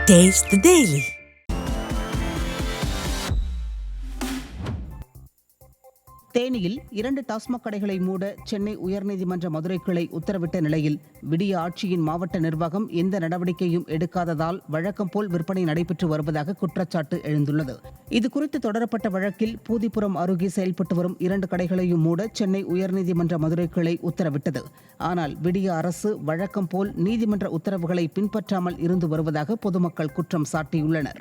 Taste the Daily. தேனியில் 2 டாஸ்மாக் கடைகளை மூட சென்னை உயர்நீதிமன்ற மதுரை கிளை உத்தரவிட்ட நிலையில் விடிய ஆட்சியின் மாவட்ட நிர்வாகம் எந்த நடவடிக்கையும் எடுக்காததால் வழக்கம் போல் விற்பனை நடைபெற்று வருவதாக குற்றச்சாட்டு எழுந்துள்ளது. இதுகுறித்து தொடரப்பட்ட வழக்கில் பூதிப்புரம் அருகே செயல்பட்டு வரும் 2 கடைகளையும் மூட சென்னை உயர்நீதிமன்ற மதுரை கிளை உத்தரவிட்டது. ஆனால் விடிய அரசு வழக்கம் போல் நீதிமன்ற உத்தரவுகளை பின்பற்றாமல் இருந்து வருவதாக பொதுமக்கள் குற்றம் சாட்டியுள்ளனர்.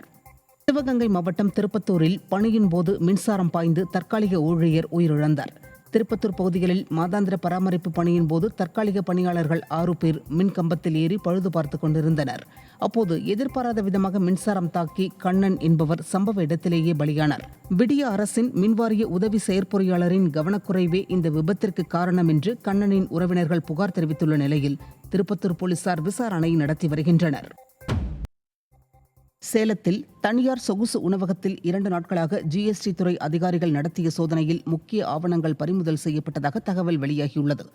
சிவகங்கை மாவட்டம் திருப்பத்தூரில் பணியின் போது மின்சாரம் பாய்ந்து தற்காலிக ஊழியர் உயிரிழந்தார். திருப்பத்தூர் பகுதிகளில் மாதாந்திர பராமரிப்பு பணியின் போது தற்காலிக பணியாளர்கள் 6 பேர் மின் கம்பத்தில் ஏறி பழுது பார்த்து கொண்டிருந்தனர். அப்போது எதிர்பாராத விதமாக மின்சாரம் தாக்கி கண்ணன் என்பவர் சம்பவ இடத்திலேயே பலியானார். விடிய அரசின் மின்வாரிய உதவி செயற்பொறியாளரின் கவனக்குறைவே இந்த விபத்திற்கு காரணம் என்று கண்ணனின் உறவினர்கள் புகார் தெரிவித்துள்ள நிலையில் திருப்பத்தூர் போலீசார் விசாரணை நடத்தி வருகின்றனர். சேலத்தில் தனியார் சொகுசு உணவகத்தில் 2 நாட்களாக ஜிஎஸ்டி துறை அதிகாரிகள் நடத்திய சோதனையில் முக்கிய ஆவணங்கள் பறிமுதல் செய்யப்பட்டதாக தகவல் வெளியாகியுள்ளது.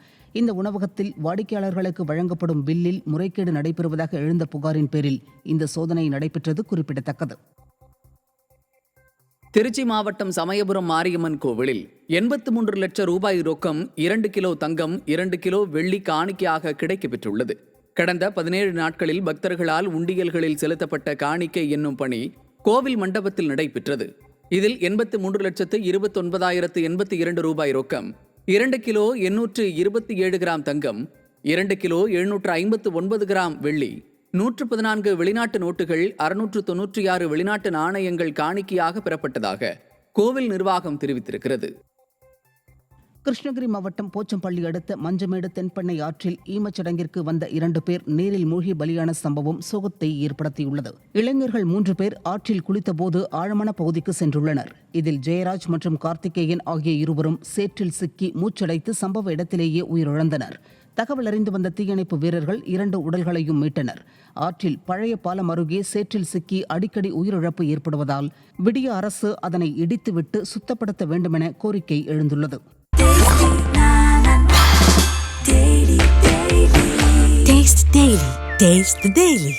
இந்த உணவகத்தில் வாடிக்கையாளர்களுக்கு வழங்கப்படும் பில்லில் முறைகேடு நடைபெறுவதாக எழுந்த புகாரின் பேரில் இந்த சோதனை நடைபெற்றது குறிப்பிடத்தக்கது. திருச்சி மாவட்டம் சமயபுரம் மாரியம்மன் கோவிலில் 83 லட்சம் ரூபாய் ரொக்கம், 2 கிலோ தங்கம், 2 கிலோ வெள்ளி காணிக்கையாக கிடைக்கப்பெற்றுள்ளது. கடந்த 17 நாட்களில் பக்தர்களால் உண்டியல்களில் செலுத்தப்பட்ட காணிக்கை என்னும் பணி கோவில் மண்டபத்தில் நடைபெற்றது. இதில் 83,29,082 ரூபாய் ரொக்கம், 2 கிலோ 827 கிராம் தங்கம், 2 கிலோ 759 கிராம் வெள்ளி, 114 வெளிநாட்டு நோட்டுகள், 696 வெளிநாட்டு நாணயங்கள் காணிக்கையாக பெறப்பட்டதாக கோவில் நிர்வாகம் தெரிவித்திருக்கிறது. கிருஷ்ணகிரி மாவட்டம் போச்சம்பள்ளி அடுத்த மஞ்சமேடு தென்பெண்ணை ஆற்றில் ஈமச்சடங்கிற்கு வந்த 2 பேர் நீரில் மூழ்கி பலியான சம்பவம் சோகத்தை ஏற்படுத்தியுள்ளது. இளைஞர்கள் 3 பேர் ஆற்றில் குளித்தபோது ஆழமான பகுதிக்கு சென்றுள்ளனர். இதில் ஜெயராஜ் மற்றும் கார்த்திகேயன் ஆகிய இருவரும் சேற்றில் சிக்கி மூச்சடைத்து சம்பவ இடத்திலேயே உயிரிழந்தனர். தகவல் அறிந்து வந்த தீயணைப்பு வீரர்கள் 2 உடல்களையும் மீட்டனர். ஆற்றில் பழைய பாலம் அருகே சேற்றில் சிக்கி அடிக்கடி உயிரிழப்பு ஏற்படுவதால் விடிய அரசு அதனை இடித்துவிட்டு சுத்தப்படுத்த வேண்டுமென கோரிக்கை எழுந்துள்ளது. Taste the Daily.